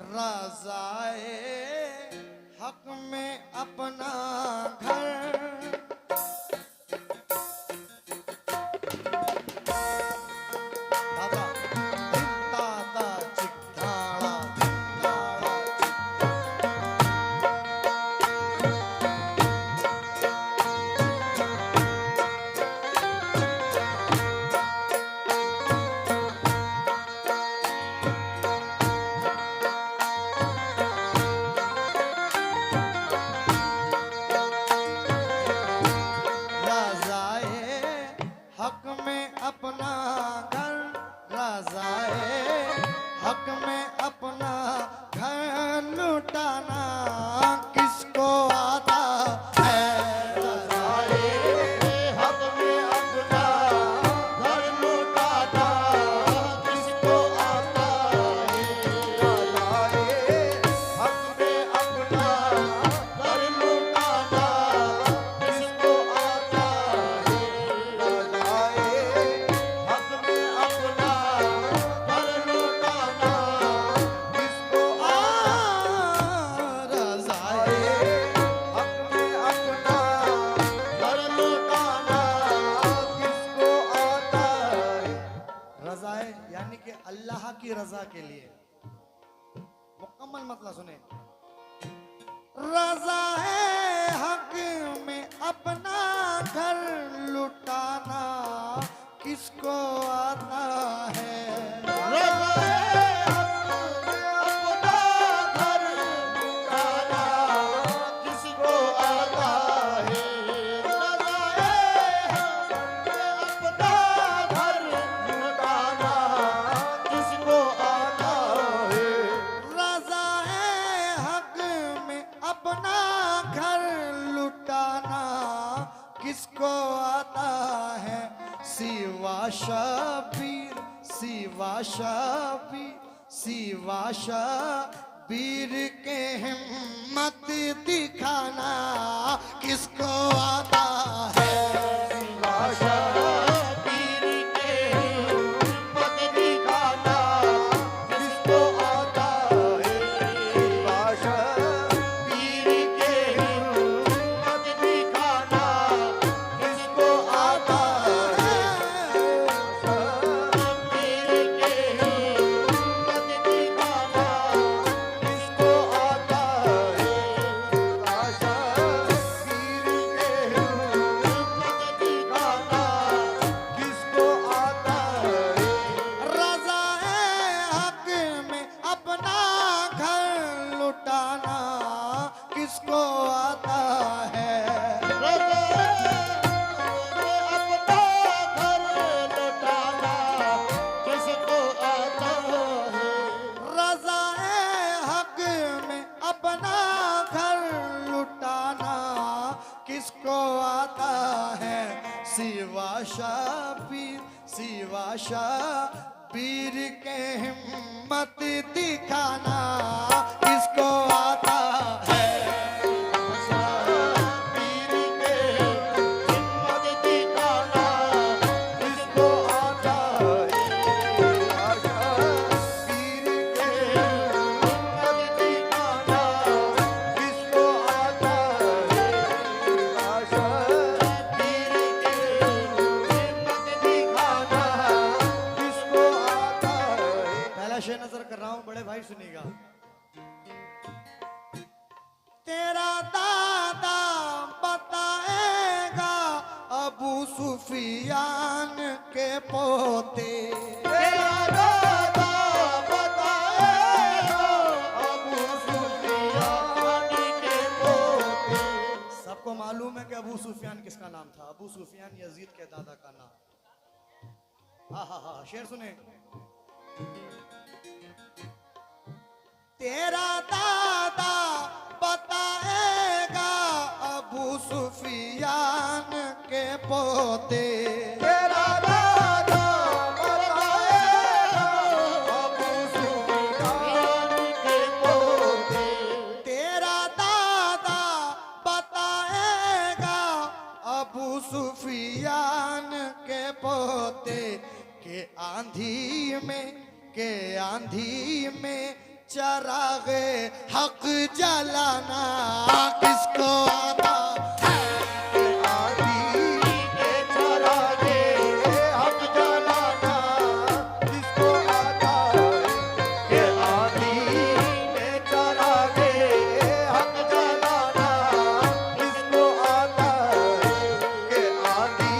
रज़ाए हक में अपना घर। हक में अपना घर लुटाना किसको आता है। रज़ाए हक में अपना घर लुटाना किसको आता है। रज़ाए हक में अपना घर लुटाना किसको आता है। रज़ाए हक में अपना यानी कि अल्लाह की रजा के लिए। मुकम्मल मतलब सुने। रजा है हक में अपना घर लुटाना किसको आता है। रजा है हक में अपना घर लुटाना किसको आता है। रजा है हक में अपना घर लुटाना किसको आता है। रजा है हक में अपना घर लुटाना किसको आता है। सिवा शबीर सिवा शबीर सिवा शबीर के हिम्मत दिखाना किसको आता है। सिवा शबीर के हिम्मत दिखाना किसको आता है। सिवा शबीर के हिम्मत दिखाना किसको आता है। शबीर के हिम्मत दिखाना किसको आता है। शबीर के हिम्मत दिखाना किसको आता है। रजा है हक में अपना घर लुटाना किसको आता है। रजा है अपना घर लुटाना किसको आता है। रजा है हक में अपना घर लुटाना किसको आता है। सिवा शबीर के हिम्मत दिखाना किसको आता है। शबीर के हिम्मत दिखाना किसको आता है। शबीर के हिम्मत दिखाना किसको आता है। शबीर के हिम्मत दिखाना किसको आता है। पहला शेर नजर कर रहा हूं, बड़े भाई सुनिएगा। तेरा दादा बताएगा अबू सुफियान के पोते। तेरा दादा बताएगा अबू सुफियान के पोते। सबको मालूम है कि अबू सुफियान किसका नाम था। अबू सुफियान यजीद के दादा का नाम। हा शेर सुने। तेरा दादा बताएगा अबू सुफियान के पोते। तेरा दादा बताएगा अबू सुफियान के पोते। तेरा दादा बताएगा अबू सुफियान के पोते। के आंधी में चरागे हक जलाना किसको आता है? आदि के चरागे हक जलाना किसको आता है? के आदि के चरागे हक जलाना किसको आता है? के आदि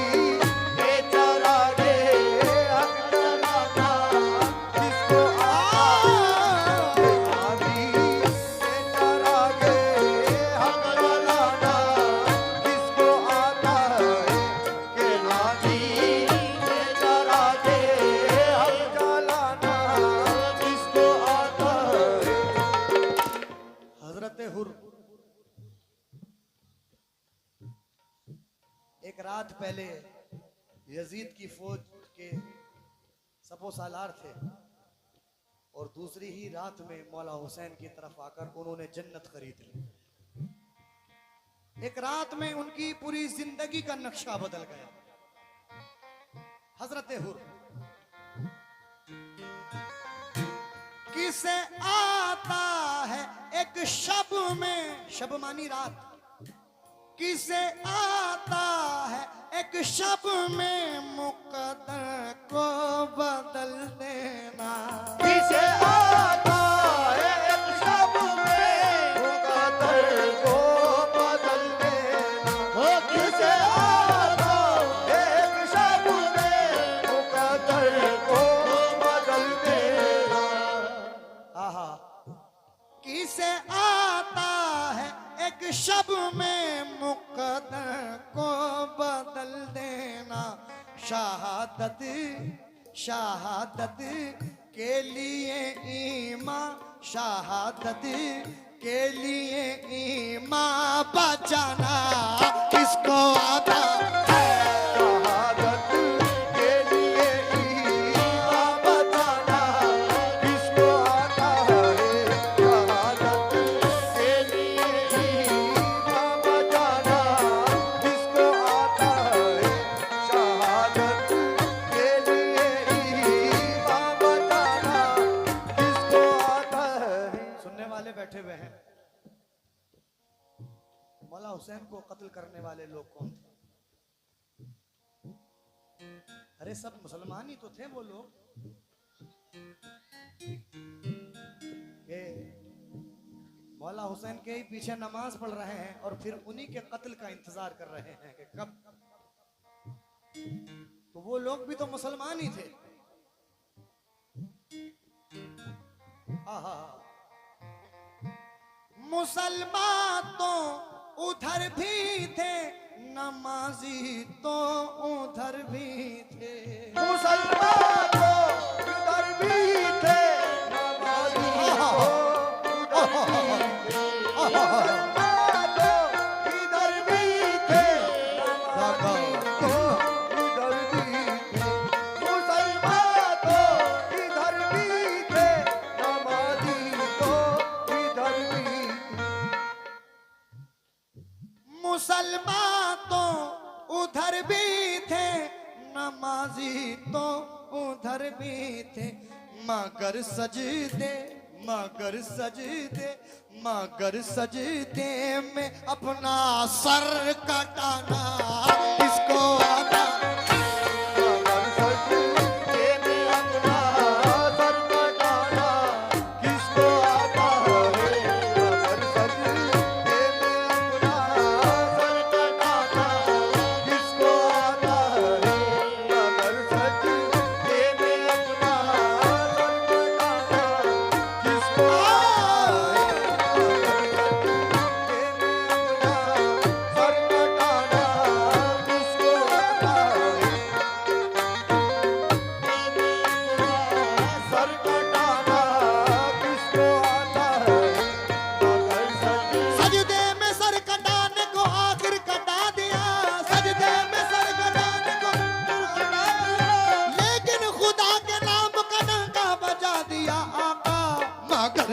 के चरागे हक जलाना किसको आता है? आदि के चरागे हक जलाना किसको आता है? के आदि के चरागे हक जलाना किसको आता है? हजरत हुर एक रात पहले यजीद की फौज के सपो सालार थे और दूसरी ही रात में मौला हुसैन की तरफ आकर उन्होंने जन्नत खरीद ली। एक रात में उनकी पूरी जिंदगी का नक्शा बदल गया। हजरत हुर किसे आता है एक शब में, शब मानी रात, किसे आता है एक शब में मुकद्दर को बदल देना। किसे आता है एक शब में मुकद्दर को बदल देना। हो किसे आता है एक शब में मुकद्दर को बदल देना। आहा, किसे आता है एक शब में मुकद्दर को बदल देना। शहादत शहादत के लिए ईमान, शहादत के लिए ईमान बचाना किसको आता है? शहादत के लिए ईमान बचाना किसको आता है? शहादत के लिए ईमान बचाना किसको आता है? शहादत के लिए ईमान बचाना किसको आता है? सुनने वाले बैठे हुए हैं। मौला हुसैन को कत्ल करने वाले लोग कौन थे? अरे सब मुसलमान ही तो थे वो लोग। मौला हुसैन के ही पीछे नमाज पढ़ रहे हैं और फिर उन्हीं के कत्ल का इंतजार कर रहे हैं कि कब। तो वो लोग भी तो मुसलमान ही थे। आहा, मुसलमान तो उधर भी थे, नमाजी तो उधर भी थे। मुसलमान तो उधर भी थे, नमाजी तो उधर भी थे। मुसलमान तो इधर भी थे, नमाजी तो उधर भी थे। मुसलमान तो इधर भी थे, नमाजी तो इधर भी थे। मुसलमान तो उधर भी थे, नमाजी तो उधर भी थे। मगर सजदे मगर सजदे मगर सजदे में अपना सर कटाना किसको आता? मगर सजदे में अपना सर कटाना किसको आता है? मगर सजदे में अपना सर कटाना किसको आता है? मगर सजदे में अपना सर कटाना किसको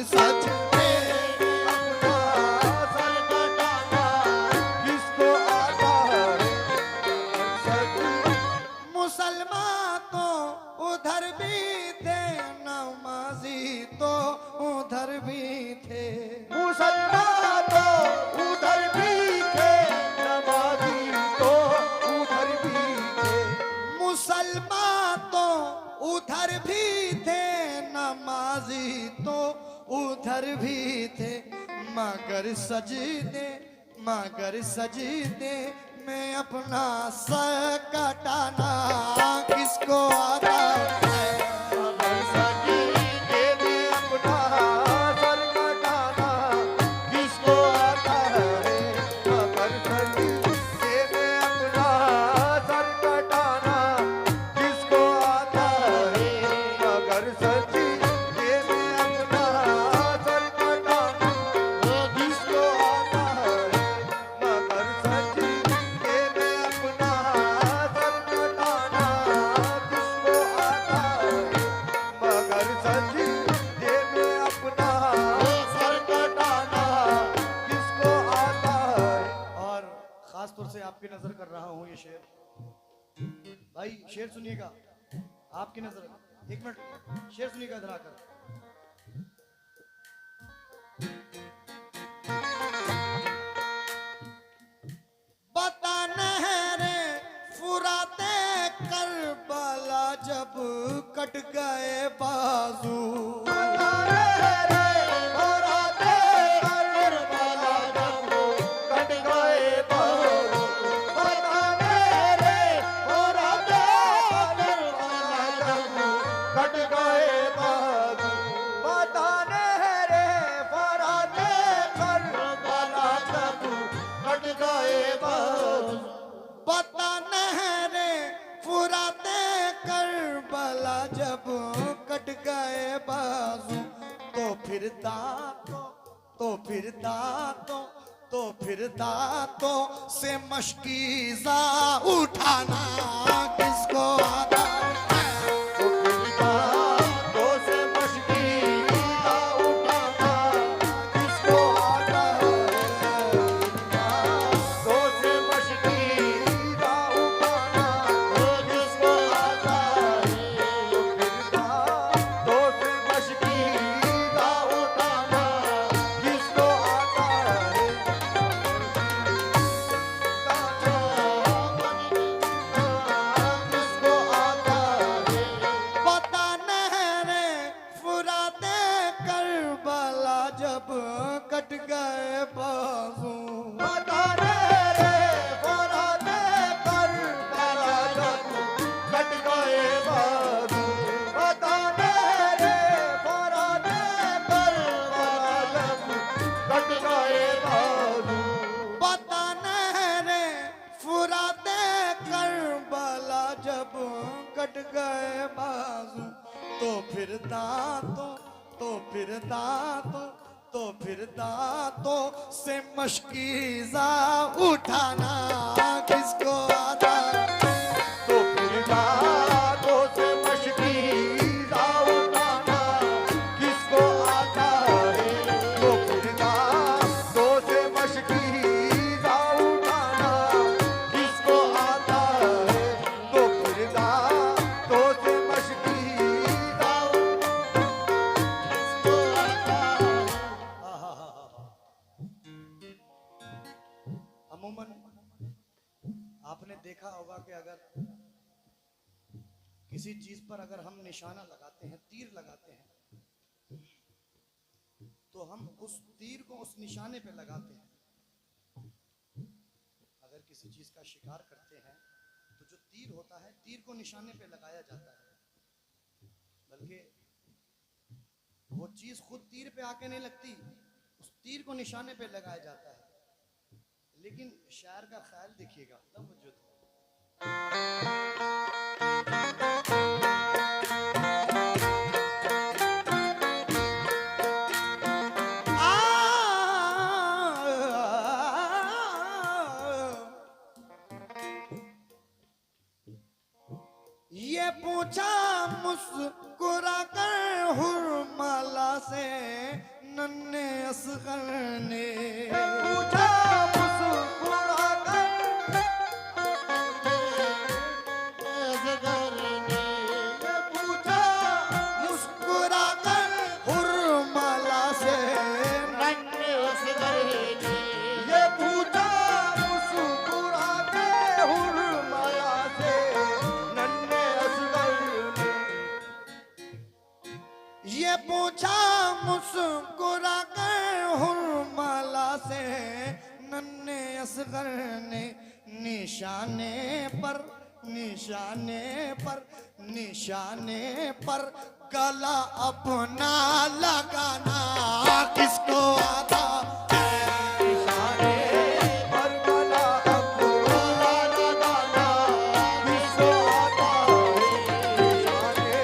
सच किसको आता है? मुसलमान तो उधर भी थे, नमाजी तो उधर भी थे, मुसलमान तो उधर भी थे, नमाजी तो उधर भी थे। मुसलमान तो उधर भी थे, नमाजी तो उधर भी थे, मगर सजदे में अपना सर कटाना किसको आता है। मगर सजदे में अपना सर कटाना किसको आता है। मगर सजदे में अपना सर कटाना किसको आता है। मगर सजदे में अपना सर कटाना किसको आता है। मगर सजदे में अपना सर कटाना किसको आता है। मगर सजदे में अपना सर कटाना किसको आता है। और खास तौर से आपकी नजर कर रहा हूं ये शेर, भाई शेर सुनिएगा, आपकी नजर, एक मिनट शेर सुनिएगा इधर आकर। बता नहरे फुराते करबला जब कट गए बाजू, कट गए बाजू। बताने रे फुराते करबला जब कट गए बाजू। बताने रे फुराते करबला जब कट गए बाजू। बता नहरे फुराते करबला जब कट गए बाजू, तो फिर दांतों से मशकीज़ा उठाना किसको आता है। तो से मशकीज़ा उठाना किसको आता है। तो से मशकीज़ा उठाना किसको आता है। तो से मशकीज़ा उठाना किसको आता है। किसको आता है। बता नहरे फुराते करबला जब कट गए बाजू, बताने रे फुराते करबला जब कट गए बाजू। बताने रे फुराते करबला जब कट गए बाजू। बता नहरे फुराते करबला जब कट गए बाजू, तो फिर दांतों से मशकीज़ा उठाना किसको आता है। तो फिर दांतों से मशकीज़ा उठाना किसको आता है। तो फिर दांतों से मशकीज़ा उठाना किसको आता है। तो फिर दांतों से मशकीज़ा किसको आता है। अमूमन आपने देखा होगा कि अगर किसी चीज पर अगर हम निशाना लगाते हैं, तीर लगाते हैं, तो हम उस तीर को उस निशाने पे लगाते हैं। अगर किसी चीज का शिकार करते हैं तो जो तीर होता है, तीर को निशाने पे लगाया जाता है, बल्कि वो चीज खुद तीर पे आके नहीं लगती, उस तीर को निशाने पे लगाया जाता है। लेकिन शायर का ख्याल देखिएगा, तवज्जो दो। ये पूछा मुस्कुरा कर हुरमाला से नन्हे असगर ने, पूछा मुस्कुरा कर असगर ने। पूछा मुस्कुरा कर हुरमाला से असगर ने निशाने पर गला अपना लगाना किसको आता निशाने पर गला अपना लगाना किसको आता है। निशाने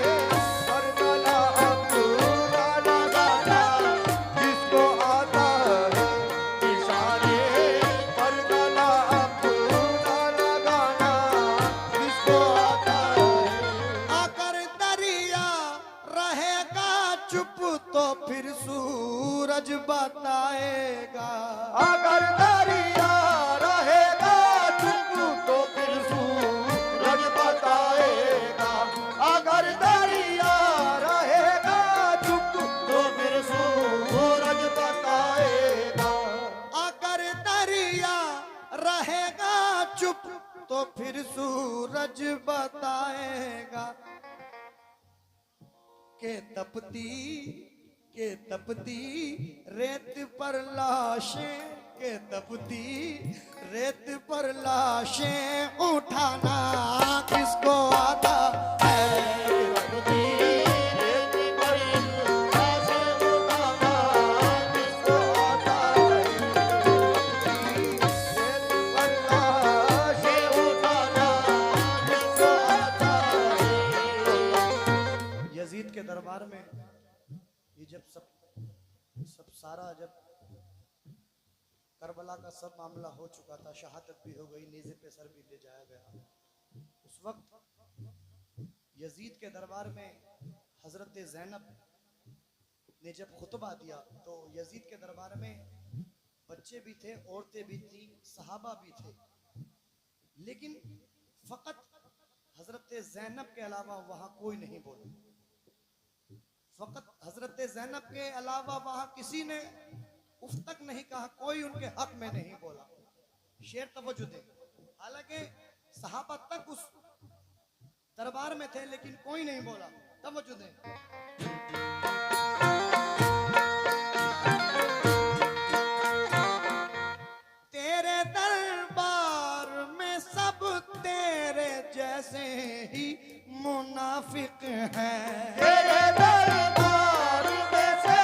पर गला अपना लगाना किसको आता है। निशाने पर गला अपना लगाना किसको आता है। अगर दरिया रहेगा चुप तो फिर सूरज बताएगा। अगर दरिया रहेगा चुप तो फिर सूरज बताएगा। अगर दरिया रहेगा चुप तो फिर सूरज बताएगा। अगर दरिया रहेगा चुप तो फिर सूरज बताएगा के तपती रेत पर लाशें के तपती रेत पर लाशें उठाना किसको आता है। तपती रेत पर लाशें उठाना किसको आता है। रेत पर लाशें उठाना किसको आता है। यजीद के दरबार में ये जब सब सारा जब करबला का सब मामला हो चुका था, शहादत भी हो गई, नेज़े पे सर भी ले जाया गया, उस वक्त यजीद के दरबार में हजरत ज़ैनब ने जब खुतबा दिया तो यजीद के दरबार में बच्चे भी थे, औरतें भी थी, सहाबा भी थे, लेकिन फकत हजरत ज़ैनब के अलावा वहां कोई नहीं बोला। फकत हजरत ज़ैनब के अलावा वहां किसी ने उफ तक नहीं कहा, कोई उनके हक में नहीं बोला। शेर तवज्जो दें, हालांकि सहाबा तक उस दरबार में थे लेकिन कोई नहीं बोला। तवज्जो दें। तेरे दरबार में सब तेरे जैसे ही मुनाफिक हैं। तेरे दरबार में से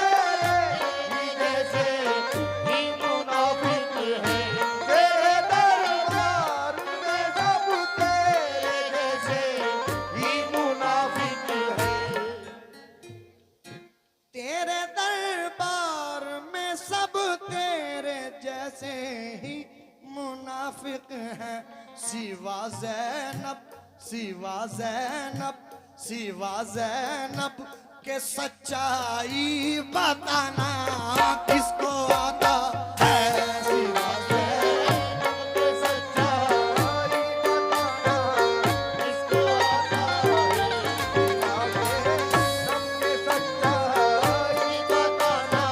जैसे ही मुनाफिक हैं। तेरे दरबार में सब तेरे जैसे ही मुनाफिक हैं। तेरे दरबार में सब तेरे जैसे ही मुनाफिक हैं। सिवा ज़ैनब के सच्चाई बताना किसको आता है। सिवा ज़ैनब के सच्चाई बताना किसको आता है। सिवा ज़ैनब के सच्चाई बताना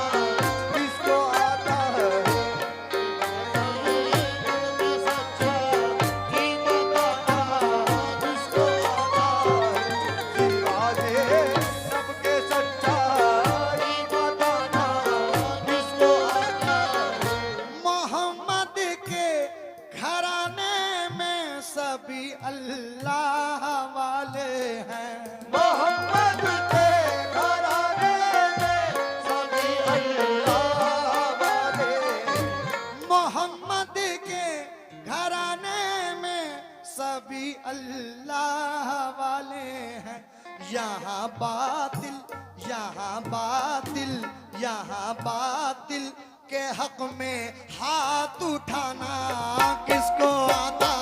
किसको आता है। सभी अल्लाह वाले हैं। मोहम्मद के घराने में सभी अल्लाह वाले। मोहम्मद के घराने में सभी अल्लाह वाले हैं। यहाँ बातिल के हक में हाथ उठाना किसको आता